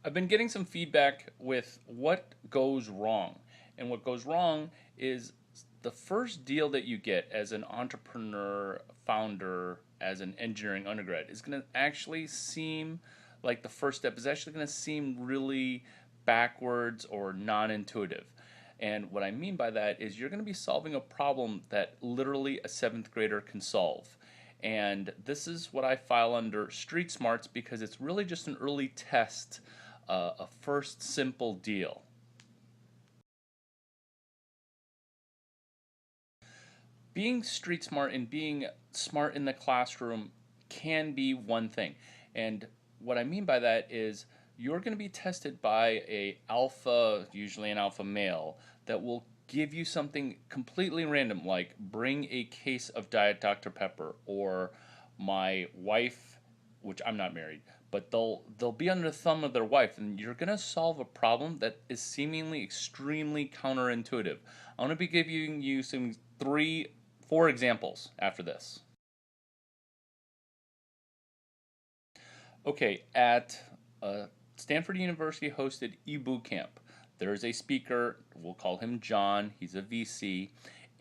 I've been getting some feedback with what goes wrong. And what goes wrong is the first deal that you get as an entrepreneur, founder, as an engineering undergrad is going to actually seem like the first step is actually going to seem really backwards or non intuitive. And what I mean by that is you're going to be solving a problem that literally a seventh grader can solve. And this is what I file under street smarts because it's really just an early test, a first simple deal. Being street smart and being smart in the classroom can be one thing. And what I mean by that is you're going to be tested by a alpha, usually an alpha male, that will give you something completely random like bring a case of Diet Dr. Pepper, or my wife, which I'm not married, but they'll be under the thumb of their wife, and you're gonna solve a problem that is seemingly extremely counterintuitive. I'm gonna be giving you some four examples after this. Okay, at Stanford University hosted eBootcamp. There is a speaker, we'll call him John, he's a VC,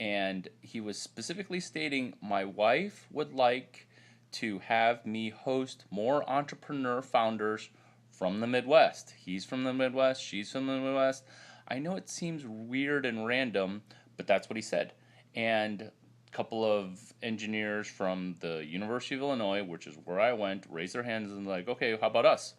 and he was specifically stating, my wife would like to have me host more entrepreneur founders from the Midwest. He's from the Midwest, she's from the Midwest. I know it seems weird and random, but that's what he said. And a couple of engineers from the University of Illinois, which is where I went, raised their hands and like, okay, how about us?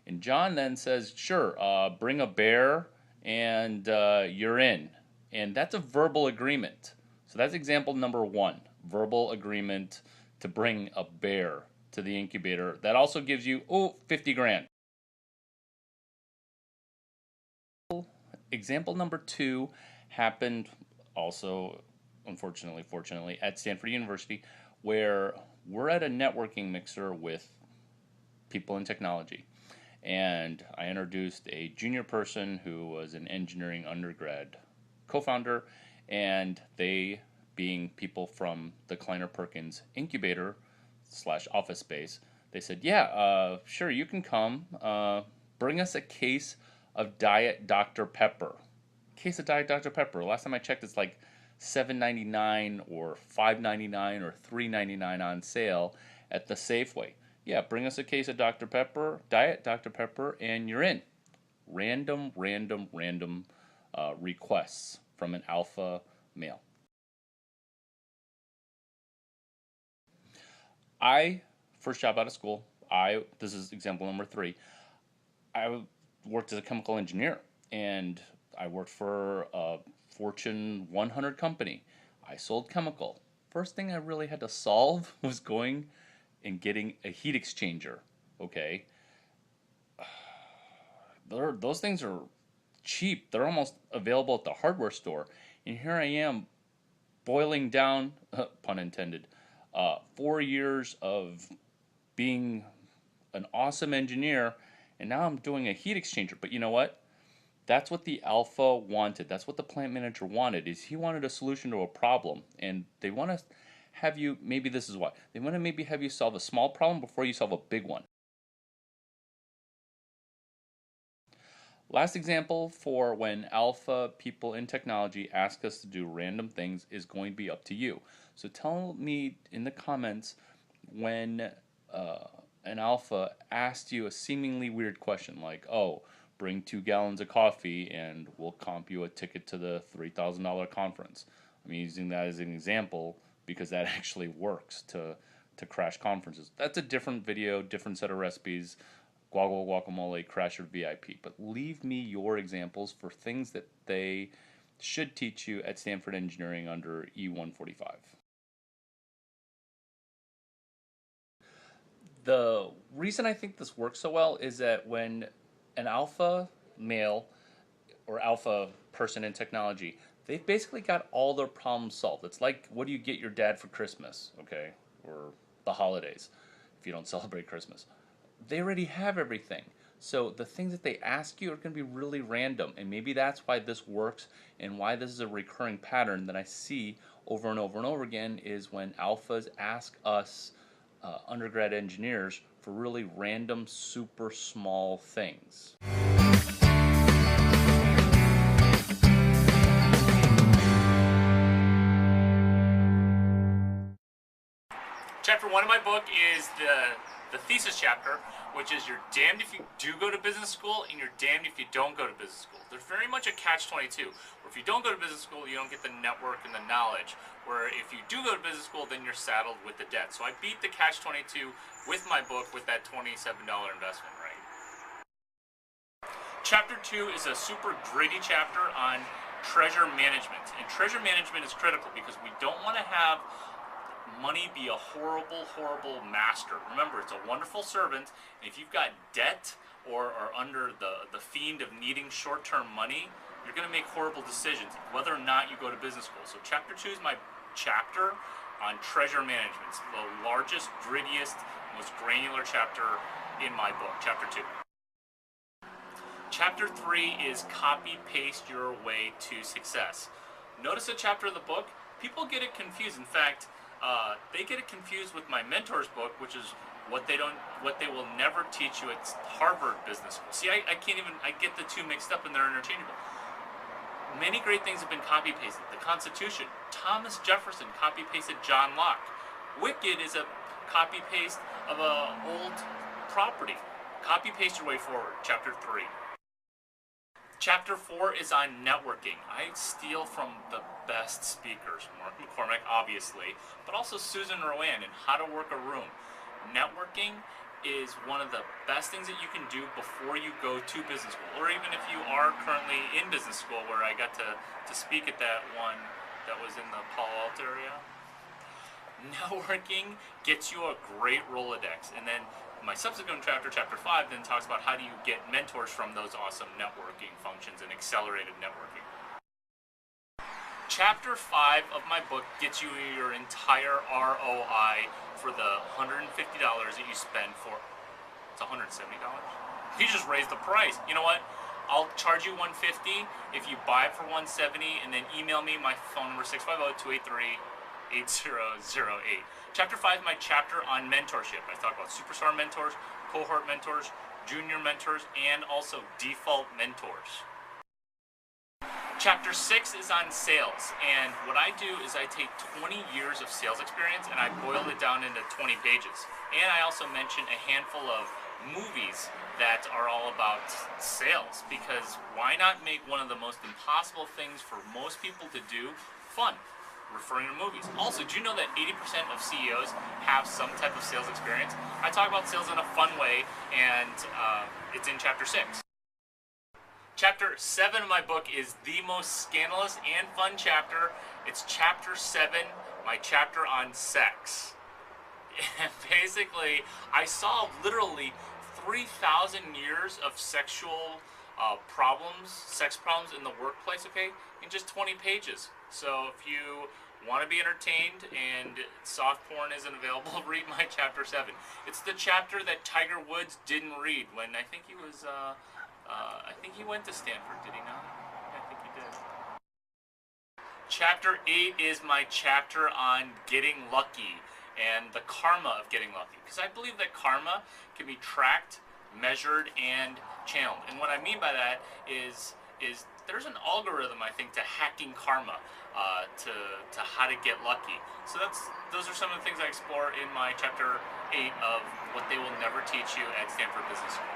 And John then says, sure, bring a bear and you're in. And that's a verbal agreement. So that's example number one, verbal agreement to bring a bear to the incubator. That also gives you, 50 grand. Example number two happened also, fortunately, at Stanford University, where we're at a networking mixer with people in technology. And I introduced a junior person who was an engineering undergrad co-founder, and they, being people from the Kleiner Perkins incubator slash office space, they said, yeah, sure, you can come. Bring us a case of Diet Dr. Pepper. Case of Diet Dr. Pepper. Last time I checked, it's like $7.99 or $5.99 or $3.99 on sale at the Safeway. Yeah, bring us a case of Dr. Pepper, Diet Dr. Pepper, and you're in. Random requests from an alpha male. I, first job out of school, this is example number three, I worked as a chemical engineer, and I worked for a Fortune 100 company. I sold chemical. First thing I really had to solve was going and getting a heat exchanger. Okay, those things are cheap. They're almost available at the hardware store. And here I am boiling down, pun intended, 4 years of being an awesome engineer, and now I'm doing a heat exchanger. But you know what? That's what the alpha wanted. That's what the plant manager wanted. Is he wanted a solution to a problem, and they want to have you. Maybe this is why they want to maybe have you solve a small problem before you solve a big one. Last example for when alpha people in technology ask us to do random things is going to be up to you. So tell me in the comments when an alpha asked you a seemingly weird question like, oh, bring 2 gallons of coffee and we'll comp you a ticket to the $3,000 conference. I'm using that as an example because that actually works to crash conferences. That's a different video, different set of recipes. Guacamole, Crasher VIP. But leave me your examples for things that they should teach you at Stanford Engineering under E145. The reason I think this works so well is that when an alpha male or alpha person in technology, they've basically got all their problems solved. It's like, what do you get your dad for Christmas, okay? Or the holidays, if you don't celebrate Christmas. They already have everything. So the things that they ask you are going to be really random. And maybe that's why this works and why this is a recurring pattern that I see over and over and over again is when alphas ask us undergrad engineers for really random, super small things. Chapter 1 of my book is the thesis chapter, which is you're damned if you do go to business school and you're damned if you don't go to business school. There's very much a catch-22, where if you don't go to business school, you don't get the network and the knowledge, where if you do go to business school, then you're saddled with the debt. So I beat the catch-22 with my book with that $27 investment, right? Chapter 2 is a super gritty chapter on treasure management. And treasure management is critical because we don't want to have money be a horrible, horrible master. Remember, it's a wonderful servant. And if you've got debt or are under the fiend of needing short-term money, you're going to make horrible decisions, whether or not you go to business school. So chapter 2 is my chapter on treasure management. It's the largest, grittiest, most granular chapter in my book, chapter 2. Chapter 3 is copy-paste your way to success. Notice a chapter of the book, people get it confused. In fact, they get it confused with my mentor's book, which is what they will never teach you at Harvard Business School. See, I get the two mixed up and they're interchangeable. Many great things have been copy-pasted. The Constitution, Thomas Jefferson copy-pasted John Locke. Wicked is a copy-paste of an old property. Copy-paste your way forward, chapter 3. Chapter 4 is on networking. I steal from the best speakers, Mark McCormack, obviously, but also Susan Rowan and how to work a room. Networking is one of the best things that you can do before you go to business school, or even if you are currently in business school, where I got to speak at that one that was in the Palo Alto area. Networking gets you a great Rolodex, and then my subsequent chapter, chapter 5, then talks about how do you get mentors from those awesome networking functions and accelerated networking. Chapter 5 of my book gets you your entire ROI for the $150 that you spend for, it's $170? He just raised the price. You know what? I'll charge you $150 if you buy it for $170 and then email me my phone number 650-283-8008. Chapter 5 is my chapter on mentorship. I talk about superstar mentors, cohort mentors, junior mentors, and also default mentors. Chapter 6 is on sales, and what I do is I take 20 years of sales experience and I boil it down into 20 pages. And I also mention a handful of movies that are all about sales, because why not make one of the most impossible things for most people to do fun? Referring to movies. Also, do you know that 80% of CEOs have some type of sales experience? I talk about sales in a fun way, and it's in chapter 6. Chapter 7 of my book is the most scandalous and fun chapter. It's chapter 7, my chapter on sex. And basically, I saw literally 3,000 years of sexual sex problems in the workplace, okay, in just 20 pages. So if you want to be entertained and soft porn isn't available, read my chapter 7. It's the chapter that Tiger Woods didn't read when I think he was, I think he went to Stanford, did he not? Yeah, I think he did. Chapter 8 is my chapter on getting lucky and the karma of getting lucky. Because I believe that karma can be tracked, measured, and channeled. And what I mean by that is there's an algorithm, I think, to hacking karma, to how to get lucky. So those are some of the things I explore in my chapter 8 of what they will never teach you at Stanford Business School.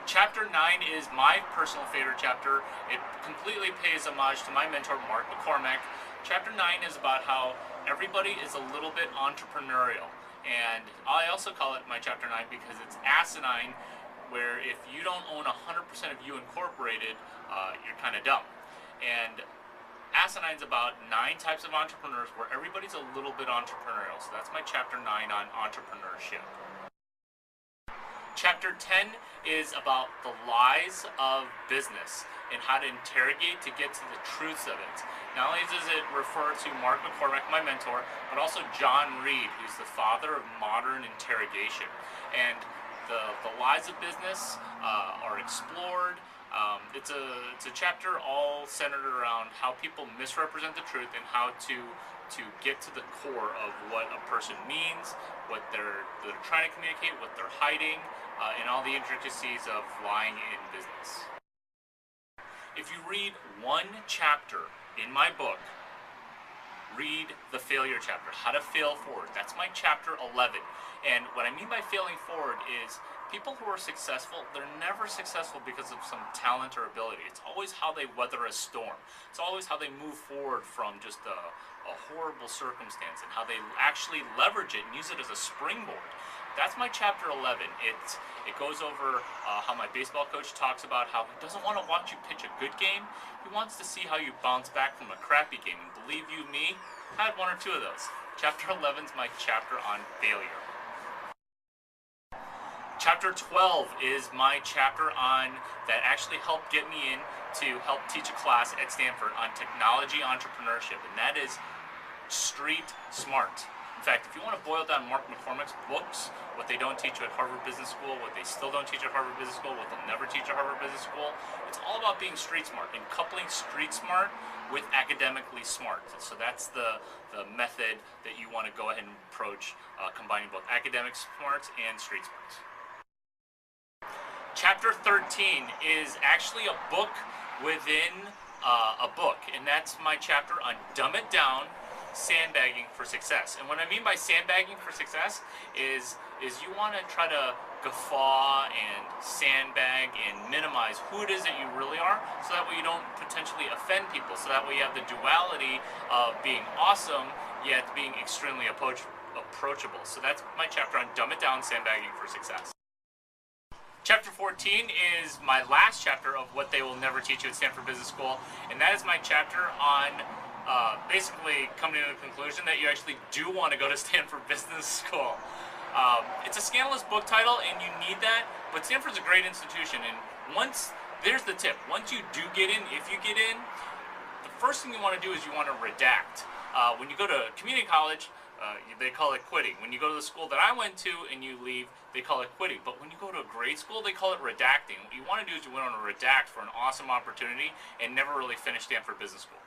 Chapter 9 is my personal favorite chapter. It completely pays homage to my mentor, Mark McCormack. Chapter 9 is about how everybody is a little bit entrepreneurial. And I also call it my chapter 9 because it's asinine, where if you don't own 100% of you incorporated, you're kind of dumb. And Asinine's about 9 types of entrepreneurs where everybody's a little bit entrepreneurial. So that's my chapter 9 on entrepreneurship. Chapter 10 is about the lies of business and how to interrogate to get to the truths of it. Not only does it refer to Mark McCormack, my mentor, but also John Reed, who's the father of modern interrogation. And the lies of business are explored. It's a chapter all centered around how people misrepresent the truth and how to to get to the core of what a person means, what they're trying to communicate, what they're hiding, and all the intricacies of lying in business. If you read one chapter in my book, read the failure chapter, how to fail forward. That's my chapter 11. And what I mean by failing forward is people who are successful, they're never successful because of some talent or ability. It's always how they weather a storm. It's always how they move forward from just a horrible circumstance and how they actually leverage it and use it as a springboard. That's my chapter 11. It goes over how my baseball coach talks about how he doesn't want to watch you pitch a good game. He wants to see how you bounce back from a crappy game. And believe you me, I had one or two of those. Chapter 11 is my chapter on failure. Chapter 12 is my chapter on that actually helped get me in to help teach a class at Stanford on technology entrepreneurship, and that is street smart. In fact, if you want to boil down Mark McCormack's books, what they don't teach you at Harvard Business School, what they still don't teach at Harvard Business School, what they'll never teach at Harvard Business School, it's all about being street smart and coupling street smart with academically smart. So that's the method that you want to go ahead and approach, combining both academic smarts and street smarts. Chapter 13 is actually a book within a book, and that's my chapter on Dumb It Down, Sandbagging for Success. And what I mean by sandbagging for success is you want to try to guffaw and sandbag and minimize who it is that you really are, so that way you don't potentially offend people, so that way you have the duality of being awesome yet being extremely approachable. So that's my chapter on Dumb It Down, Sandbagging for Success. Chapter 14 is my last chapter of what they will never teach you at Stanford Business School, and that is my chapter on basically coming to the conclusion that you actually do want to go to Stanford Business School. It's a scandalous book title, and you need that, but Stanford's a great institution, and there's the tip, once you do get in, if you get in, the first thing you want to do is you want to redact. When you go to community college, they call it quitting. When you go to the school that I went to and you leave, they call it quitting. But when you go to a grade school, they call it redacting. What you want to do is you want to redact for an awesome opportunity and never really finish Stanford Business School.